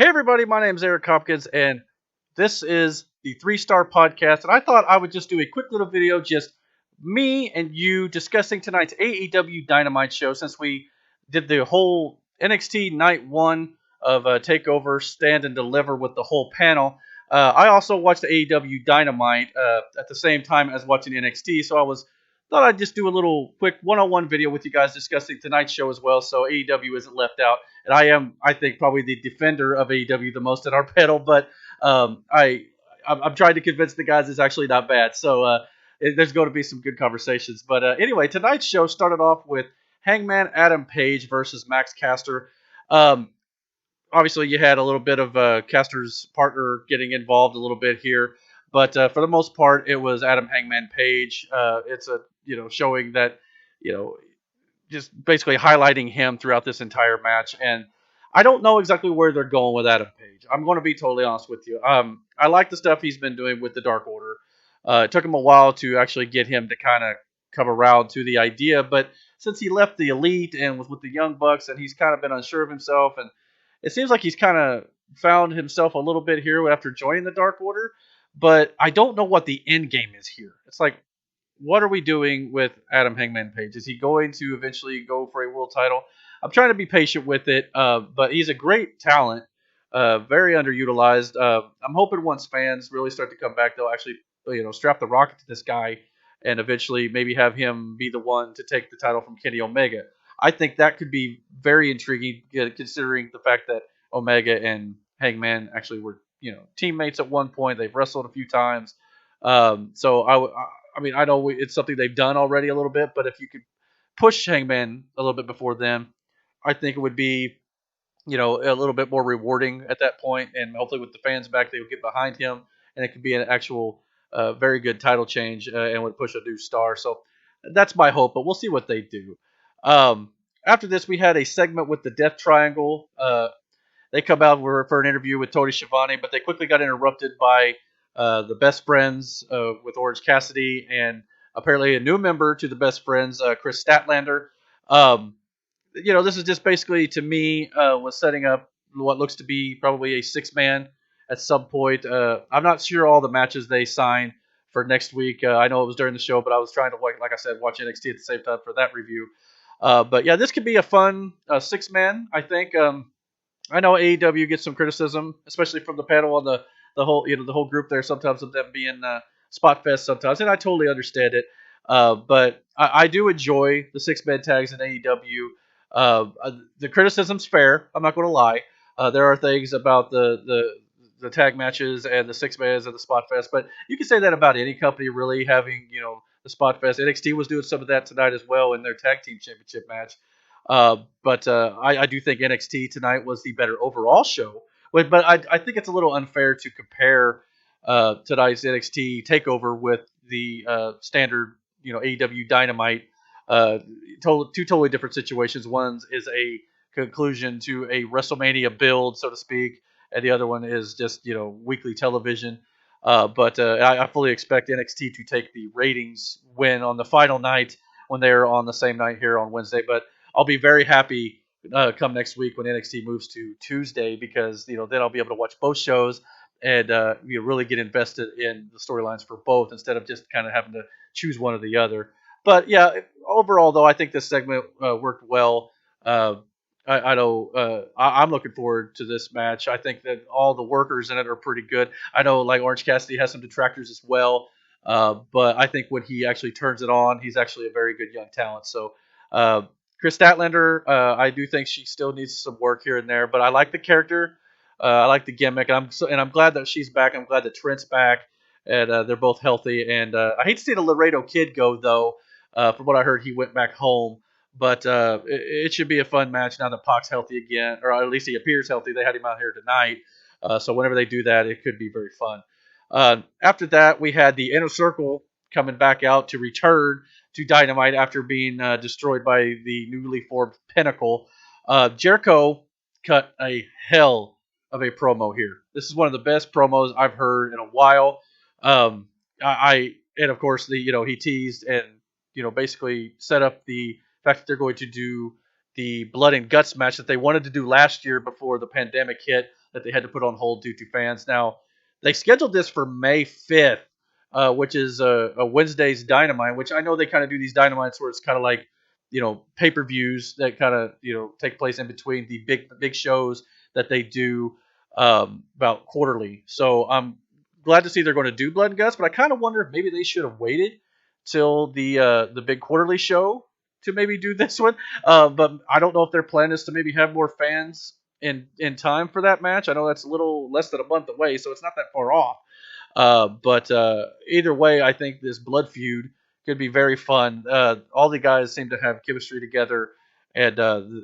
Hey everybody, my name is Eric Hopkins, and this is the 3 Star Podcast. And I thought I would just do a quick little video, just me and you discussing tonight's AEW Dynamite show, since we did the whole NXT Night 1 of Takeover Stand and Deliver with the whole panel. I also watched the AEW Dynamite at the same time as watching NXT, so thought I'd just do a little quick one-on-one video with you guys discussing tonight's show as well, so AEW isn't left out. And I think, probably the defender of AEW the most at our panel, but I'm trying to convince the guys it's actually not bad. So there's going to be some good conversations. But anyway, tonight's show started off with Hangman Adam Page versus Max Caster. Obviously, you had a little bit of Caster's partner getting involved a little bit here. But for the most part, it was Adam Hangman Page. It's showing that, just basically highlighting him throughout this entire match. And I don't know exactly where they're going with Adam Page. I'm going to be totally honest with you. I like the stuff he's been doing with the Dark Order. It took him a while to actually get him to kind of come around to the idea. But since he left the Elite and was with the Young Bucks, and he's kind of been unsure of himself, and it seems like he's kind of found himself a little bit here after joining the Dark Order. But I don't know what the end game is here. It's like, what are we doing with Adam Hangman Page? Is he going to eventually go for a world title? I'm trying to be patient with it, but he's a great talent, very underutilized. I'm hoping once fans really start to come back, they'll actually strap the rocket to this guy and eventually maybe have him be the one to take the title from Kenny Omega. I think that could be very intriguing, considering the fact that Omega and Hangman actually were teammates at one point. They've wrestled a few times. So I know it's something they've done already a little bit, but if you could push Hangman a little bit before then, I think it would be, a little bit more rewarding at that point, and hopefully with the fans back, they would get behind him, and it could be an actual very good title change and would push a new star. So that's my hope, but we'll see what they do. After this, we had a segment with the Death Triangle. They come out for an interview with Tony Schiavone, but they quickly got interrupted by the Best Friends with Orange Cassidy, and apparently a new member to the Best Friends, Chris Statlander. This is just basically, to me, was setting up what looks to be probably a 6-man at some point. I'm not sure all the matches they signed for next week. I know it was during the show, but I was trying to, like I said, watch NXT at the same time for that review. But yeah, this could be a fun 6-man, I think. I know AEW gets some criticism, especially from the panel on the whole group there, sometimes of them being spot fest sometimes, and I totally understand it. But I do enjoy the 6-man tags in AEW. The criticism's fair. I'm not going to lie. There are things about the tag matches and the 6-mans and the spot fest, but you can say that about any company really having the spot fest. NXT was doing some of that tonight as well in their tag team championship match. But I do think NXT tonight was the better overall show. But I think it's a little unfair to compare tonight's NXT takeover with the standard AEW Dynamite. Two totally different situations. One is a conclusion to a WrestleMania build, so to speak, and the other one is just weekly television. But I fully expect NXT to take the ratings win on the final night when they're on the same night here on Wednesday. But I'll be very happy come next week when NXT moves to Tuesday, because then I'll be able to watch both shows and really get invested in the storylines for both, instead of just kind of having to choose one or the other. But yeah, overall though, I think this segment worked well. I know I'm looking forward to this match. I think that all the workers in it are pretty good. I know like Orange Cassidy has some detractors as well, but I think when he actually turns it on, he's actually a very good young talent. So Chris Statlander, I do think she still needs some work here and there, but I like the character. I like the gimmick, and I'm glad that she's back. I'm glad that Trent's back, and they're both healthy. And I hate to see the Laredo Kid go, though. From what I heard, he went back home. But it should be a fun match now that Pac's healthy again, or at least he appears healthy. They had him out here tonight. So whenever they do that, it could be very fun. After that, we had the Inner Circle coming back out to return to Dynamite after being destroyed by the newly formed Pinnacle. Jericho cut a hell of a promo here. This is one of the best promos I've heard in a while. And of course he teased and basically set up the fact that they're going to do the Blood and Guts match that they wanted to do last year before the pandemic hit. that they had to put on hold due to fans. Now, they scheduled this for May 5th, which is a Wednesday's Dynamite, which I know they kind of do these Dynamites where it's kind of like, pay-per-views that kind of, take place in between the big shows that they do about quarterly. So I'm glad to see they're going to do Blood and Guts, but I kind of wonder if maybe they should have waited till the big quarterly show to maybe do this one. But I don't know if their plan is to maybe have more fans in time for that match. I know that's a little less than a month away, so it's not that far off. But either way, I think this blood feud could be very fun. All the guys seem to have chemistry together, and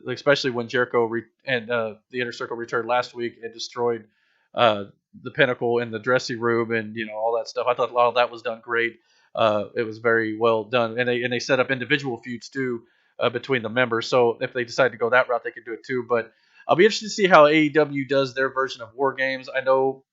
especially when Jericho and the Inner Circle returned last week and destroyed the Pinnacle in the dressing room and all that stuff. I thought a lot of that was done great. It was very well done, and they set up individual feuds too between the members. So if they decide to go that route, they could do it too. But I'll be interested to see how AEW does their version of War Games. I know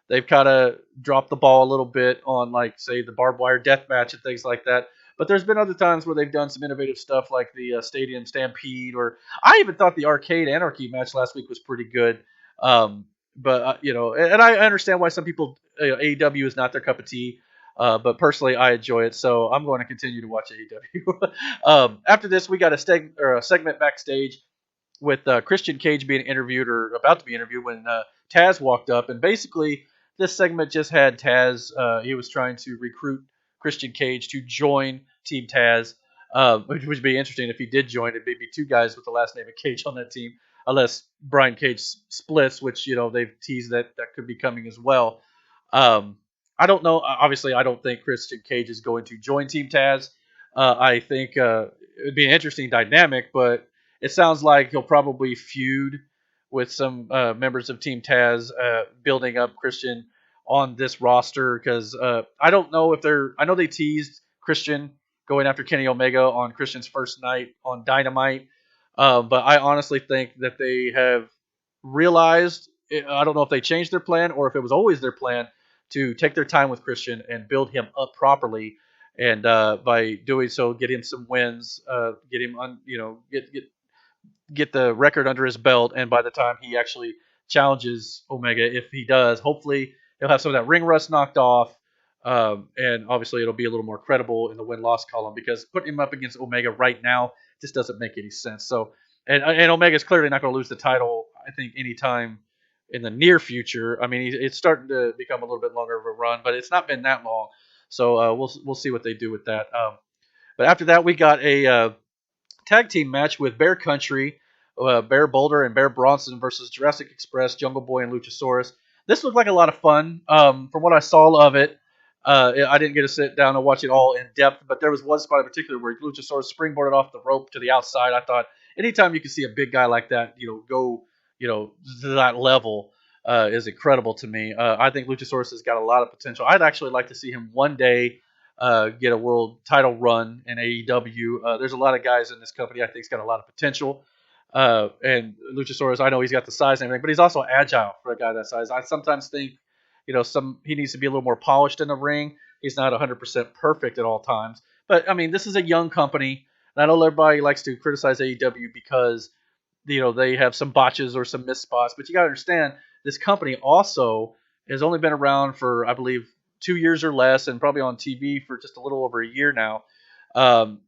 they've kind of dropped the ball a little bit on, like, say, the barbed wire death match and things like that. But there's been other times where they've done some innovative stuff, like the Stadium Stampede, or I even thought the Arcade Anarchy match last week was pretty good. But and I understand why some people, AEW is not their cup of tea. But personally, I enjoy it, so I'm going to continue to watch AEW. After this, we got a segment backstage with Christian Cage being interviewed, or about to be interviewed, when Taz walked up. And basically, this segment just had Taz. He was trying to recruit Christian Cage to join Team Taz, which would be interesting if he did join. It may be two guys with the last name of Cage on that team, unless Brian Cage splits, which they've teased that could be coming as well. I don't know. Obviously, I don't think Christian Cage is going to join Team Taz. I think it would be an interesting dynamic, but it sounds like he'll probably feud with some members of Team Taz, building up Christian on this roster, because I don't know if I know they teased Christian going after Kenny Omega on Christian's first night on Dynamite, but I honestly think that they have realized, I don't know if they changed their plan or if it was always their plan, to take their time with Christian and build him up properly, and by doing so, get him some wins, get him get the record under his belt, and by the time he actually challenges Omega, if he does, hopefully he'll have some of that ring rust knocked off, and obviously it'll be a little more credible in the win-loss column, because putting him up against Omega right now just doesn't make any sense. So, and Omega's clearly not going to lose the title, I think, anytime in the near future. I mean, it's starting to become a little bit longer of a run, but it's not been that long. So we'll see what they do with that. But after that, we got a tag team match with Bear Country, Bear Boulder and Bear Bronson versus Jurassic Express, Jungle Boy, and Luchasaurus. This looked like a lot of fun. From what I saw of it, I didn't get to sit down and watch it all in depth, but there was one spot in particular where Luchasaurus springboarded off the rope to the outside. I thought anytime you can see a big guy like that, go, to that level, is incredible to me. I think Luchasaurus has got a lot of potential. I'd actually like to see him one day get a world title run in AEW. There's a lot of guys in this company I think has got a lot of potential. And Luchasaurus, I know he's got the size and everything, but he's also agile for a guy that size. I sometimes think, he needs to be a little more polished in the ring. He's not 100% perfect at all times. But, I mean, this is a young company, and I know everybody likes to criticize AEW because, they have some botches or some missed spots. But you got to understand, this company also has only been around for, I believe, 2 years or less, and probably on TV for just a little over a year now. And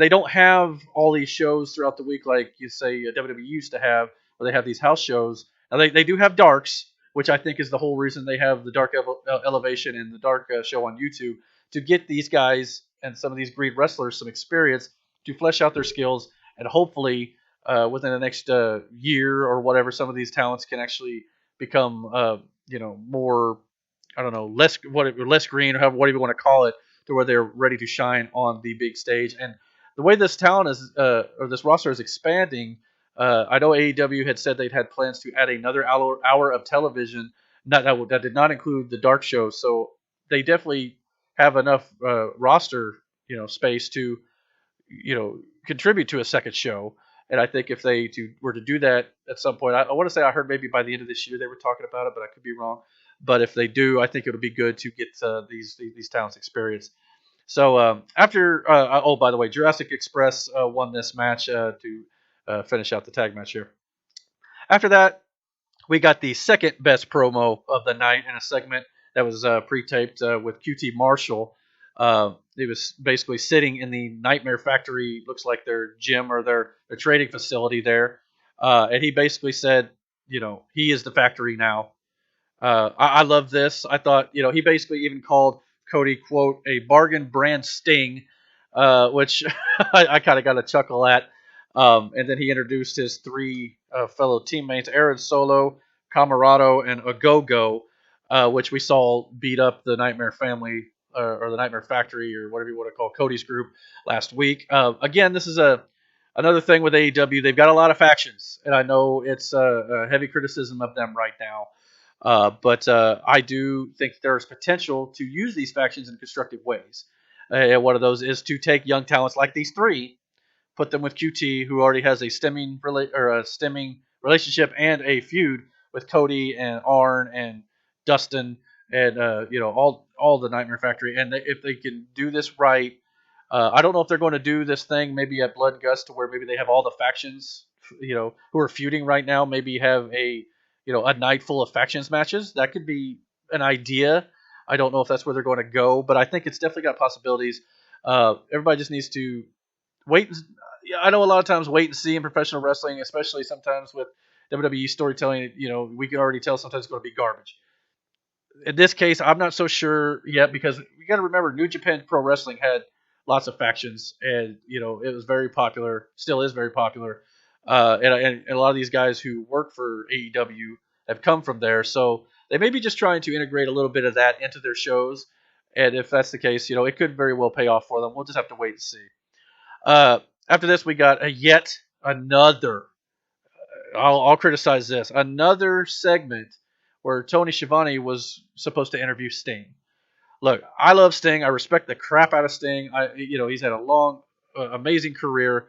they don't have all these shows throughout the week like you say WWE used to have, where they have these house shows. Now they do have Darks, which I think is the whole reason they have the Dark Elevation and the Dark show on YouTube, to get these guys and some of these great wrestlers some experience to flesh out their skills, and hopefully within the next year or whatever, some of these talents can actually become more, I don't know, less green, or whatever you want to call it, to where they're ready to shine on the big stage. And the way this talent is, or this roster is expanding, I know AEW had said they'd had plans to add another hour of television. That did not include the Dark show. So they definitely have enough roster, space to, contribute to a second show. And I think if they were to do that at some point, I want to say I heard maybe by the end of this year they were talking about it, but I could be wrong. But if they do, I think it'll be good to get these talents experience. So after, by the way, Jurassic Express won this match to finish out the tag match here. After that, we got the second best promo of the night in a segment that was pre-taped with QT Marshall. He was basically sitting in the Nightmare Factory, looks like their gym or their trading facility there, and he basically said, he is the factory now. I love this. I thought, he basically even called Cody, quote, a bargain brand Sting, which I kind of got a chuckle at. And then he introduced his three fellow teammates, Aaron Solo, Camarado, and Agogo, which we saw beat up the Nightmare Family or the Nightmare Factory or whatever you want to call Cody's group last week. Again, this is another thing with AEW. They've got a lot of factions, and I know it's a heavy criticism of them right now. But I do think there's potential to use these factions in constructive ways. And one of those is to take young talents like these three, put them with QT, who already has a stemming relationship and a feud with Cody and Arn and Dustin and all the Nightmare Factory. And if they can do this right, I don't know if they're going to do this thing maybe at Blood and Guts to where maybe they have all the factions, who are feuding right now. Maybe have a night full of factions matches. That could be an idea. I don't know if that's where they're going to go, but I think it's definitely got possibilities. Everybody just needs to wait. I know a lot of times wait and see in professional wrestling, especially sometimes with WWE storytelling. We can already tell sometimes it's going to be garbage. In this case, I'm not so sure yet because we got to remember New Japan Pro Wrestling had lots of factions, and it was very popular, still is very popular. And a lot of these guys who work for AEW have come from there, so they may be just trying to integrate a little bit of that into their shows. And if that's the case, it could very well pay off for them. We'll just have to wait and see. After this, we got yet another. I'll criticize this. Another segment where Tony Schiavone was supposed to interview Sting. Look, I love Sting. I respect the crap out of Sting. He's had a long, amazing career.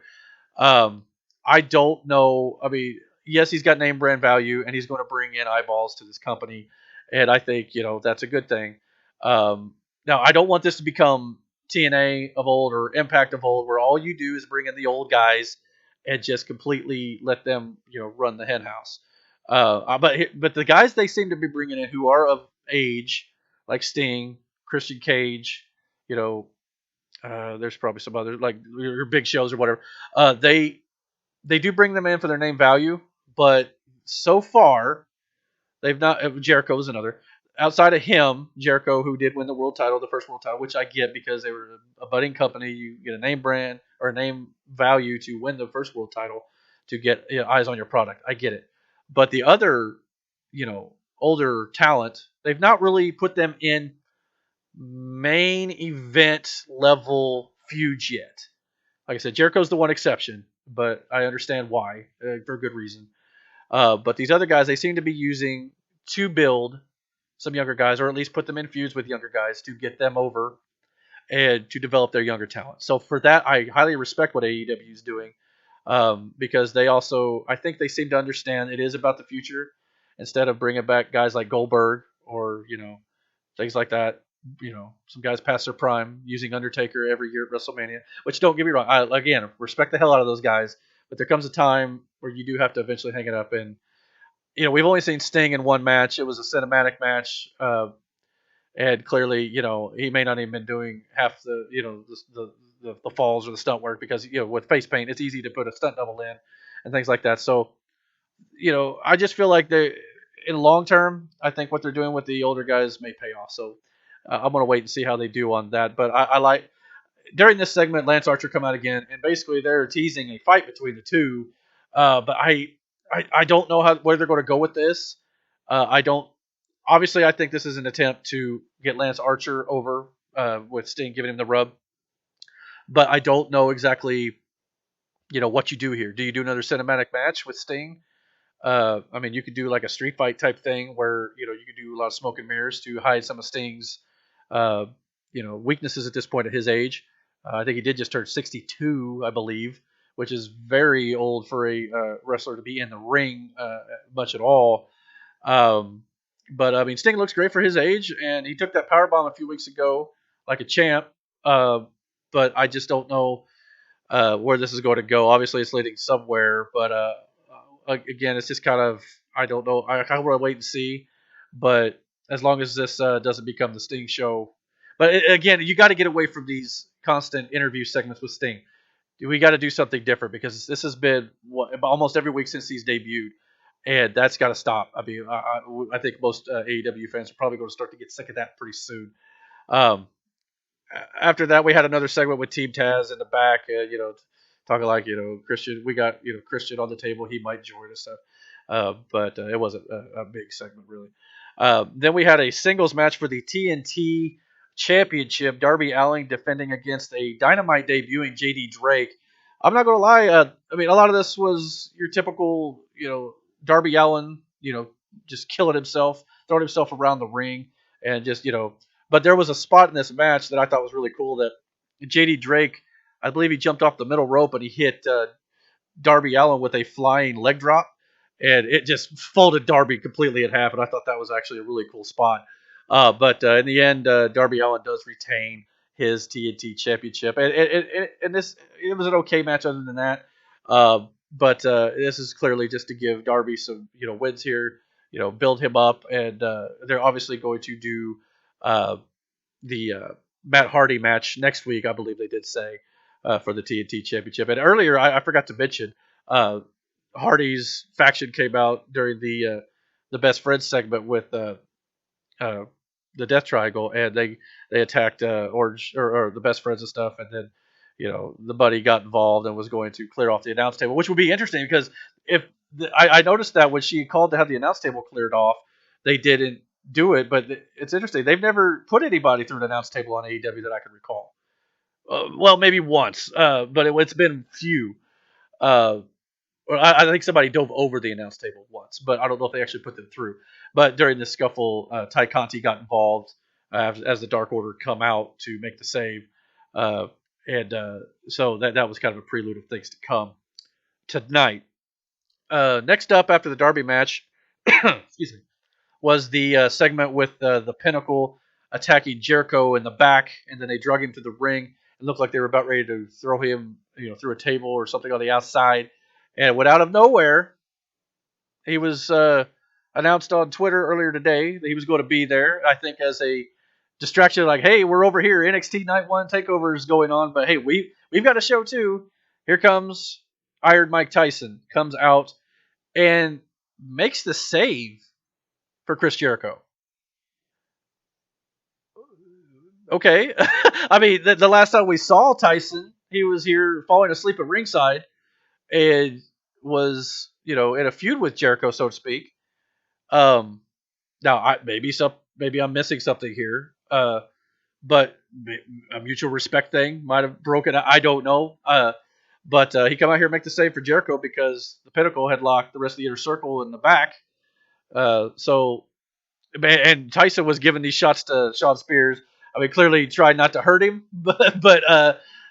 I don't know. I mean, yes, he's got name brand value, and he's going to bring in eyeballs to this company, and I think that's a good thing. Now, I don't want this to become TNA of old or Impact of old, where all you do is bring in the old guys and just completely let them run the hen house. But the guys they seem to be bringing in who are of age, like Sting, Christian Cage, there's probably some others like your big shows or whatever. They do bring them in for their name value, but so far they've not. Jericho was another. Outside of him, Jericho, who did win the world title, the first world title, which I get because they were a budding company. You get a name brand or a name value to win the first world title to get eyes on your product. I get it. But the other, older talent, they've not really put them in main event level feuds yet. Like I said, Jericho's the one exception, but I understand why, for good reason. But these other guys, they seem to be using to build some younger guys, or at least put them in feuds with younger guys to get them over and to develop their younger talent. So for that, I highly respect what AEW is doing because they also, I think they seem to understand it is about the future instead of bringing back guys like Goldberg or, things like that. Some guys past their prime using Undertaker every year at WrestleMania, which don't get me wrong. I, again, respect the hell out of those guys, but there comes a time where you do have to eventually hang it up. And, we've only seen Sting in one match. It was a cinematic match. And clearly, he may not even been doing half the, the falls or the stunt work because, with face paint, it's easy to put a stunt double in and things like that. So, I just feel like they, in long term, I think what they're doing with the older guys may pay off. So I'm going to wait and see how they do on that. But I like, during this segment, Lance Archer come out again, and basically they're teasing a fight between the two. But I don't know where they're going to go with this. Obviously, I think this is an attempt to get Lance Archer over with Sting giving him the rub. But I don't know exactly, what you do here. Do you do another cinematic match with Sting? I mean, you could do like a street fight type thing where, you could do a lot of smoke and mirrors to hide some of Sting's, weaknesses at this point at his age. I think he did just turn 62, I believe, which is very old for a wrestler to be in the ring much at all. But I mean, Sting looks great for his age, and he took that powerbomb a few weeks ago like a champ. But I just don't know where this is going to go. Obviously, it's leading somewhere, but again, it's just kind of, I don't know. I kind of want to wait and see. But as long as this doesn't become the Sting show. But again, you got to get away from these constant interview segments with Sting. We got to do something different because this has been almost every week since he's debuted, and that's got to stop. I mean, I think most AEW fans are probably going to start to get sick of that pretty soon. Um, After that, we had another segment with Team Taz in the back, talking like, Christian. We got Christian on the table. He might join us, but it wasn't a big segment really. Then we had a singles match for the TNT Championship. Darby Allin defending against a Dynamite debuting JD Drake. I'm not gonna lie. I mean, a lot of this was your typical, Darby Allin, just killing himself, throwing himself around the ring, and just, But there was a spot in this match that I thought was really cool. That JD Drake, I believe he jumped off the middle rope and he hit Darby Allin with a flying leg drop, and it just folded Darby completely in half. And I thought that was actually a really cool spot. But in the end, Darby Allin does retain his TNT Championship, and this it was an okay match other than that. But this is clearly just to give Darby some wins here, build him up, and they're obviously going to do the Matt Hardy match next week. I believe they did say for the TNT Championship. And earlier, I forgot to mention Hardy's faction came out during the Best Friends segment with the Death Triangle, and they attacked Orange or the Best Friends and stuff, and then the Buddy got involved and was going to clear off the announce table, which would be interesting because if I noticed that when she called to have the announce table cleared off, they didn't do it, but it's interesting. They've never put anybody through an announce table on AEW that I can recall. Well, maybe once, but it's been few. I think somebody dove over the announce table once, but I don't know if they actually put them through. But during the scuffle, Ty Conti got involved as the Dark Order come out to make the save, and so that was kind of a prelude of things to come tonight. Next up, after the Darby match, excuse me, was the segment with the Pinnacle attacking Jericho in the back, and then they drug him to the ring. It looked like they were about ready to throw him, through a table or something on the outside. And went out of nowhere. He was announced on Twitter earlier today that he was going to be there. I think as a distraction, like, hey, we're over here. NXT Night 1 Takeover is going on, but hey, we've got a show too. Here comes Iron Mike Tyson. Comes out and makes the save for Chris Jericho. Okay. I mean, the last time we saw Tyson, he was here falling asleep at ringside and was, in a feud with Jericho, so to speak. Now, maybe I'm missing something here. But a mutual respect thing might have broken. I don't know. But he come out here and make the save for Jericho because the Pinnacle had locked the rest of the Inner Circle in the back. And Tyson was giving these shots to Shawn Spears. I mean, clearly tried not to hurt him, but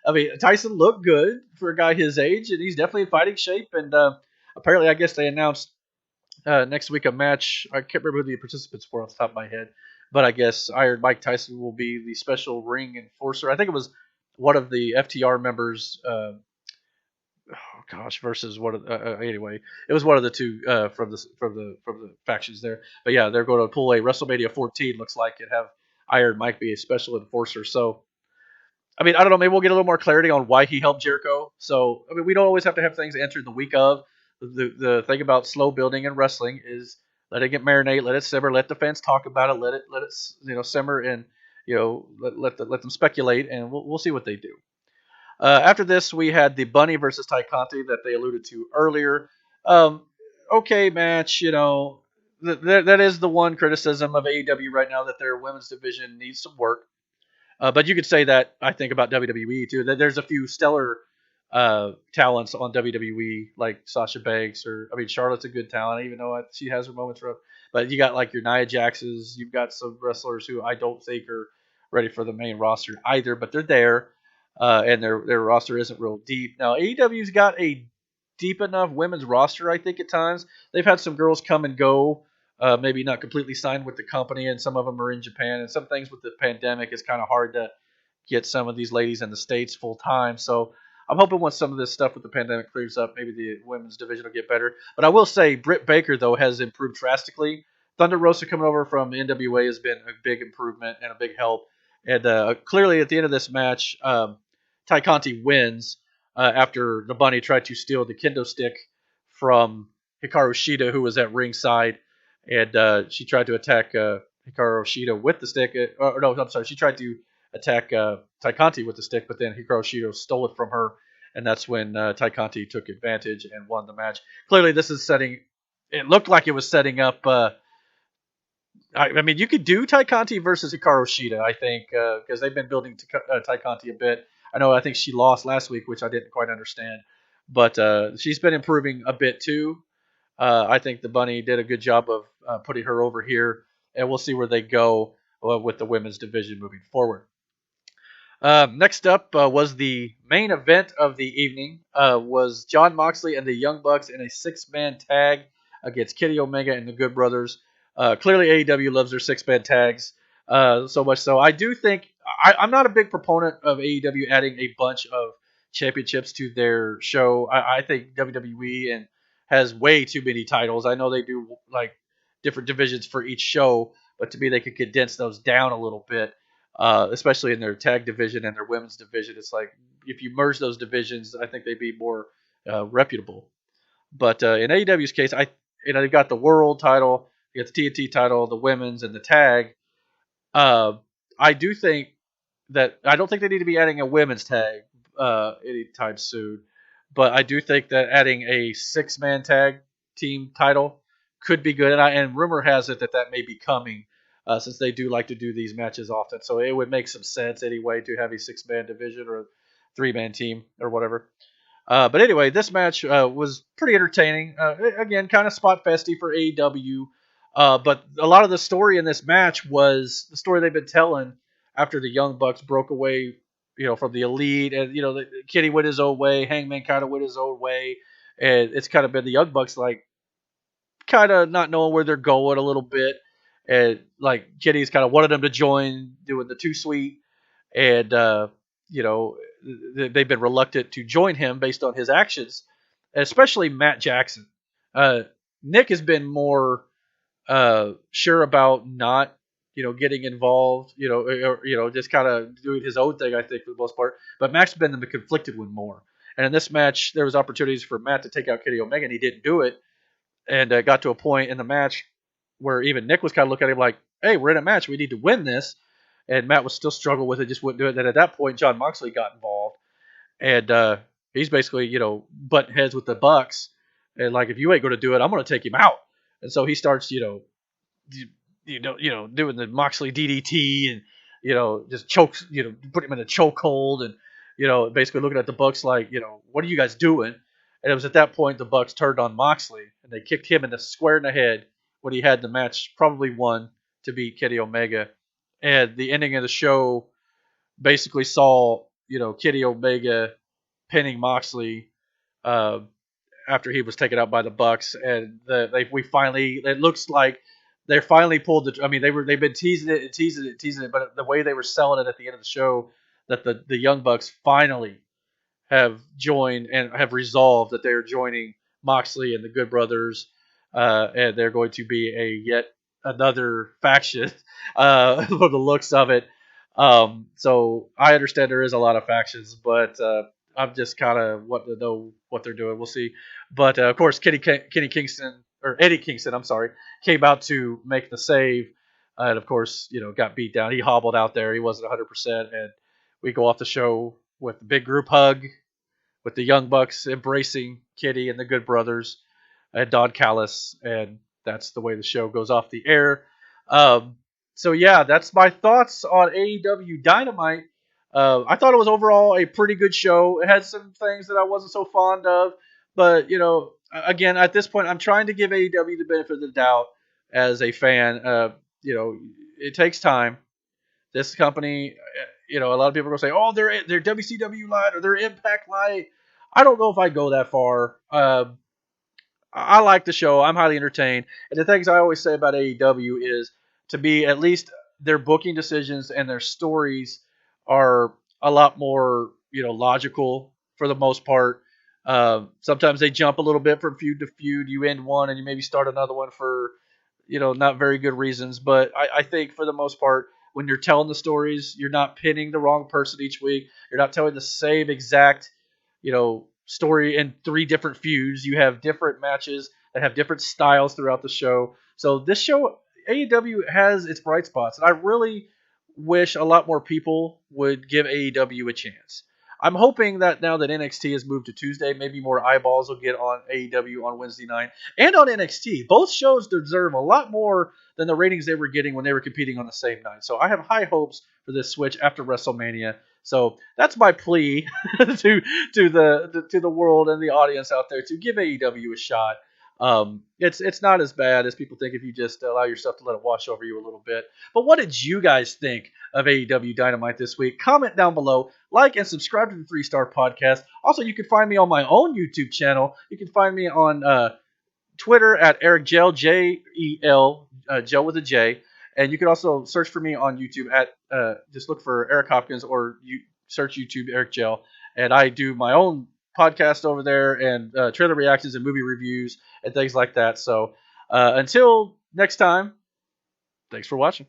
I mean, Tyson looked good for a guy his age, and he's definitely in fighting shape. And apparently, I guess they announced next week a match. I can't remember who the participants were off the top of my head, but I guess Iron Mike Tyson will be the special ring enforcer. I think it was one of the FTR members. Versus one of anyway, it was one of the two from the factions there. But yeah, they're going to pull a WrestleMania 14. Looks like it have Iron Mike be a special enforcer. So. I mean, I don't know. Maybe we'll get a little more clarity on why he helped Jericho. So, I mean, we don't always have to have things answered the week of. The thing about slow building in wrestling is let it get marinate, let it simmer, let the fans talk about it, let it simmer, and let them speculate, and we'll see what they do. After this, we had the Bunny versus Ty Conti that they alluded to earlier. Okay match, that is the one criticism of AEW right now, that their women's division needs some work. But you could say that, I think, about WWE, too. That there's a few stellar talents on WWE, like Sasha Banks, Charlotte's a good talent, even though she has her moments rough. But you got, like, your Nia Jaxes. You've got some wrestlers who I don't think are ready for the main roster either, but they're there, and their roster isn't real deep. Now, AEW's got a deep enough women's roster, I think, at times. They've had some girls come and go. Maybe not completely signed with the company, and some of them are in Japan. And some things with the pandemic, it's kind of hard to get some of these ladies in the States full time. So I'm hoping once some of this stuff with the pandemic clears up, maybe the women's division will get better. But I will say Britt Baker, though, has improved drastically. Thunder Rosa coming over from NWA has been a big improvement and a big help. And clearly at the end of this match, Ty Conti wins after the Bunny tried to steal the kendo stick from Hikaru Shida, who was at ringside. And she tried to attack Hikaru Shida with the stick. No, I'm sorry. She tried to attack Ty Conti with the stick, but then Hikaru Shida stole it from her. And that's when Ty Conti took advantage and won the match. Clearly, this is setting. It looked like it was setting up. I mean, you could do Ty Conti versus Hikaru Shida, I think, because they've been building Ty Conti a bit. I think she lost last week, which I didn't quite understand. But she's been improving a bit, too. I think the Bunny did a good job of putting her over here. And we'll see where they go with the women's division moving forward. Next up was the main event of the evening. Was Jon Moxley and the Young Bucks in a 6-man tag against Kenny Omega and the Good Brothers. Clearly, AEW loves their 6-man tags so much so. I do think I'm not a big proponent of AEW adding a bunch of championships to their show. I think WWE has way too many titles. I know they do like different divisions for each show, but to me, they could condense those down a little bit. Especially in their tag division and their women's division. It's like if you merge those divisions, I think they'd be more reputable. But in AEW's case, they've got the world title, they got the TNT title, the women's, and the tag. I do think that I don't think they need to be adding a women's tag anytime soon. But I do think that adding a 6-man tag team title could be good. And rumor has it that may be coming. Since they do like to do these matches often. So it would make some sense anyway to have a 6-man division or a 3-man team or whatever. But anyway, this match was pretty entertaining. Again, kind of spot festy for AEW. But a lot of the story in this match was the story they've been telling after the Young Bucks broke away, from the Elite. And, Kenny went his own way. Hangman kind of went his own way. And it's kind of been the Young Bucks, like, kind of not knowing where they're going a little bit. And like Kenny's kind of wanted them to join doing the Too Sweet, and they've been reluctant to join him based on his actions, especially Matt Jackson. Nick has been more sure about not getting involved, or just kind of doing his own thing. I think for the most part, but Matt's been the conflicted one more. And in this match, there was opportunities for Matt to take out Kenny Omega, and he didn't do it, and got to a point in the match where even Nick was kind of looking at him like, hey, we're in a match. We need to win this. And Matt was still struggling with it, just wouldn't do it. Then at that point, Jon Moxley got involved. And he's basically, butting heads with the Bucks. And like, if you ain't going to do it, I'm going to take him out. And so he starts, doing the Moxley DDT and, just chokes, put him in a chokehold and, basically looking at the Bucks like, what are you guys doing? And it was at that point the Bucks turned on Moxley and they kicked him in the square in the head when he had the match probably won to beat Kenny Omega. And the ending of the show basically saw, Kenny Omega pinning Moxley after he was taken out by the Bucks. And it looks like they finally pulled they've been teasing it, but the way they were selling it at the end of the show, that the Young Bucks finally have joined and have resolved that they are joining Moxley and the Good Brothers. And they're going to be yet another faction for the looks of it. So I understand there is a lot of factions, but I'm just kind of wanting to know what they're doing. We'll see. But of course, Eddie Kingston, I'm sorry, came out to make the save, and of course, got beat down. He hobbled out there. He wasn't 100%, and we go off the show with a big group hug, with the Young Bucks embracing Kenny and the Good Brothers and Don Callis, and that's the way the show goes off the air. So yeah, that's my thoughts on AEW Dynamite. I thought it was overall a pretty good show. It had some things that I wasn't so fond of, but again, at this point, I'm trying to give AEW the benefit of the doubt as a fan. It takes time. This company, a lot of people are going to say, oh, they're WCW light or they're Impact light. I don't know if I go that far. I like the show. I'm highly entertained. And the things I always say about AEW is, to me, at least their booking decisions and their stories are a lot more, logical for the most part. Sometimes they jump a little bit from feud to feud. You end one and you maybe start another one for, not very good reasons. But I think for the most part, when you're telling the stories, you're not pinning the wrong person each week. You're not telling the same exact, story in 3 different feuds. You have different matches that have different styles throughout the show. So this show, AEW has its bright spots, and I really wish a lot more people would give AEW a chance. I'm hoping that now that NXT has moved to Tuesday, maybe more eyeballs will get on AEW on Wednesday night and on NXT. Both shows deserve a lot more than the ratings they were getting when they were competing on the same night. So I have high hopes for this switch after WrestleMania. So that's my plea to the world and the audience out there to give AEW a shot. It's not as bad as people think if you just allow yourself to let it wash over you a little bit. But what did you guys think of AEW Dynamite this week? Comment down below, like and subscribe to the 3-Star Podcast. Also, you can find me on my own YouTube channel. You can find me on Twitter at Eric Jell, J-E-L, Jell with a J. And you can also search for me on YouTube at just look for Eric Hopkins, or you search YouTube Eric Jell. And I do my own podcast over there and trailer reactions and movie reviews and things like that. So until next time, thanks for watching.